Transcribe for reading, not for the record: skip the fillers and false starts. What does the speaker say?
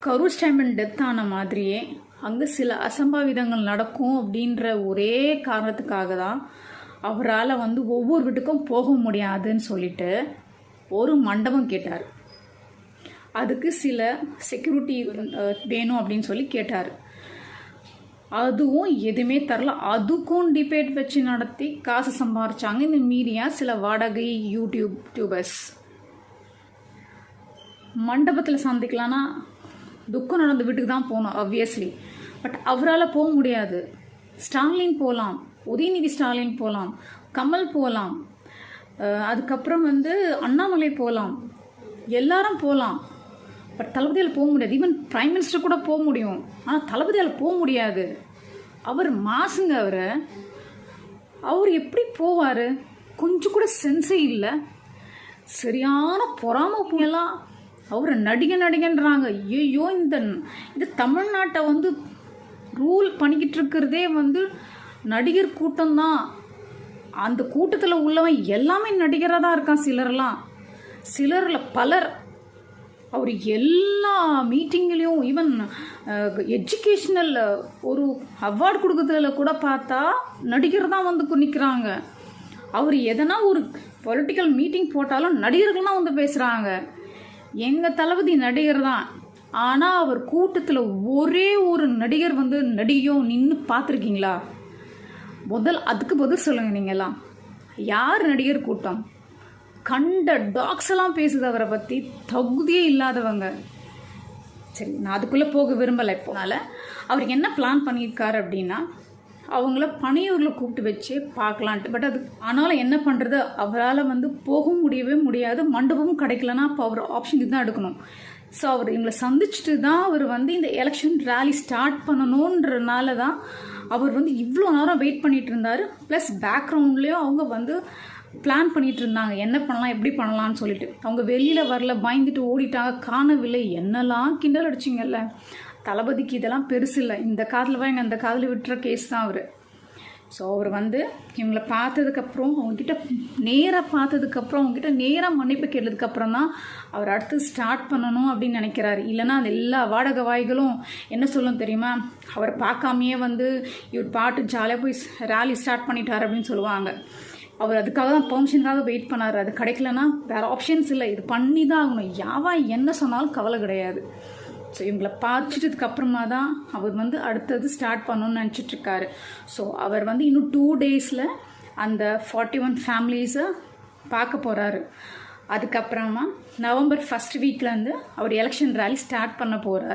Karur ஸ்டாமின் death ஆன மாதிரியே அங்கே சில அசம்பாவிதங்கள் நடக்கும் அப்படின்ற ஒரே காரணத்துக்காக தான் அவரால் ஒவ்வொரு வீட்டுக்கும் போக முடியாதுன்னு சொல்லிட்டு ஒரு மண்டபம் கேட்டார். அதுக்கு சில செக்யூரிட்டி வேணும் அப்படின்னு சொல்லி கேட்டார். அதுவும் எதுவுமே தரல. அதுக்கும் டிபேட் வச்சு நடத்தி காசு சம்பாரிச்சாங்க இந்த மீடியா, சில வாடகை யூடியூபர்ஸ். மண்டபத்தில் சந்திக்கலான்னா துக்கம் நடந்த வீட்டுக்கு தான் போகணும் ஆப்வியஸ்லி. பட் அவரால் போக முடியாது. ஸ்டாலின் போகலாம், உதயநிதி ஸ்டாலின் போகலாம், கமல் போகலாம், அதுக்கப்புறம் அண்ணாமலை போகலாம், எல்லாரும் போகலாம். பட் தளபதியால் போக முடியாது. ஈவன் பிரைம் மினிஸ்டர் கூட போக முடியும், ஆனால் தளபதியால் போக முடியாது. அவர் மாசுங்க. அவர் எப்படி போவார்? கொஞ்சம் கூட சென்ஸே இல்லை. சரியான பொறாம புயலாம். அவர் நடிகன்றாங்க. ஐயோ, இந்த தமிழ்நாட்டை ரூல் பண்ணிக்கிட்டு இருக்கிறதே நடிகர் கூட்டம்தான். அந்த கூட்டத்தில் உள்ளவன் எல்லாமே நடிகராக தான் இருக்கான். சிலரில் பலர். அவர் எல்லா மீட்டிங்லேயும் ஈவன் எஜுகேஷ்னல் ஒரு அவார்டு கொடுக்கறதுல கூட பார்த்தா நடிகர் தான் நிற்கிறாங்க. அவர் எதனா ஒரு பொலிட்டிக்கல் மீட்டிங் போட்டாலும் நடிகர்கள் தான் பேசுகிறாங்க. எங்கள் தளபதி நடிகர் தான். ஆனால் அவர் கூட்டத்தில் ஒரே ஒரு நடிகர் நடிகையோ நின்று பார்த்துருக்கீங்களா? அதுக்கு பதில் சொல்லுங்கள். நீங்கள்லாம் யார் நடிகர் கூட்டம்? கண்ட டாக்ஸ் எல்லாம் பேசுது அவரை பற்றி, தகுதியே இல்லாதவங்க. சரி, நான் அதுக்குள்ளே போக விரும்பலை. இப்போனால அவருக்கு என்ன பிளான் பண்ணியிருக்காரு அப்படின்னா, அவங்கள பனையூரில் கூப்பிட்டு வச்சு பார்க்கலான்ட்டு. பட் அது ஆனாலும் என்ன பண்ணுறது, அவரால் போக முடியவே முடியாது. மண்டபமும் கிடைக்கலன்னா அப்போ அவர் ஆப்ஷன் இதுதான் எடுக்கணும். ஸோ அவர் இவங்களை சந்திச்சுட்டு தான் அவர் இந்த எலெக்ஷன் ரேலி ஸ்டார்ட் பண்ணணுன்றனால தான் அவர் இவ்வளோ நேரம் வெயிட் பண்ணிகிட்டு இருந்தார். ப்ளஸ் பேக்ரவுண்ட்லேயும் அவங்க பிளான் பண்ணிகிட்டு இருந்தாங்க, என்ன பண்ணலாம் எப்படி பண்ணலான்னு சொல்லிட்டு. அவங்க வெளியில் வரல, பயந்துட்டு ஓடிட்டாங்க, காணவில்லை. என்னெல்லாம் கிண்டல் அடிச்சிங்கல்ல. தளபதிக்கு இதெல்லாம் பெருசு இல்லை. இந்த காதில் வாங்க அந்த காதில் விட்டுற கேஸ் தான் அவர். ஸோ அவர் இவங்களை பார்த்ததுக்கப்புறம், அவங்கக்கிட்ட நேராக பார்த்ததுக்கப்புறம், அவங்ககிட்ட நேராக மன்னிப்பு கேட்டதுக்கப்புறம் தான் அவர் அடுத்து ஸ்டார்ட் பண்ணணும் அப்படின்னு நினைக்கிறாரு. இல்லைனா அந்த எல்லா வாடகை வாய்களும் என்ன சொல்லும் தெரியுமா? அவர் பார்க்காமையே இவர் பாட்டு ஜாலியாக போய் ரேலி ஸ்டார்ட் பண்ணிட்டார் அப்படின்னு சொல்லுவாங்க. அவர் அதுக்காக தான் பெர்மிஷனுக்காக வெயிட் பண்ணார். அது கிடைக்கலன்னா வேறு ஆப்ஷன்ஸ் இல்லை, இது பண்ணி தான் ஆகணும். யாவா என்ன சொன்னாலும் கவலை கிடையாது. ஸோ இவங்களை பார்த்துட்டதுக்கப்புறமா தான் அவர் அடுத்தது ஸ்டார்ட் பண்ணணும்னு நினச்சிட்ருக்காரு. ஸோ அவர் இன்னும் 2 daysல அந்த 41 ஃபேமிலிஸை பார்க்க போகிறாரு. அதுக்கப்புறமா நவம்பர் 1st வீக்லேருந்து அவர் எலெக்ஷன் ரேலி ஸ்டார்ட் பண்ண போகிறார்.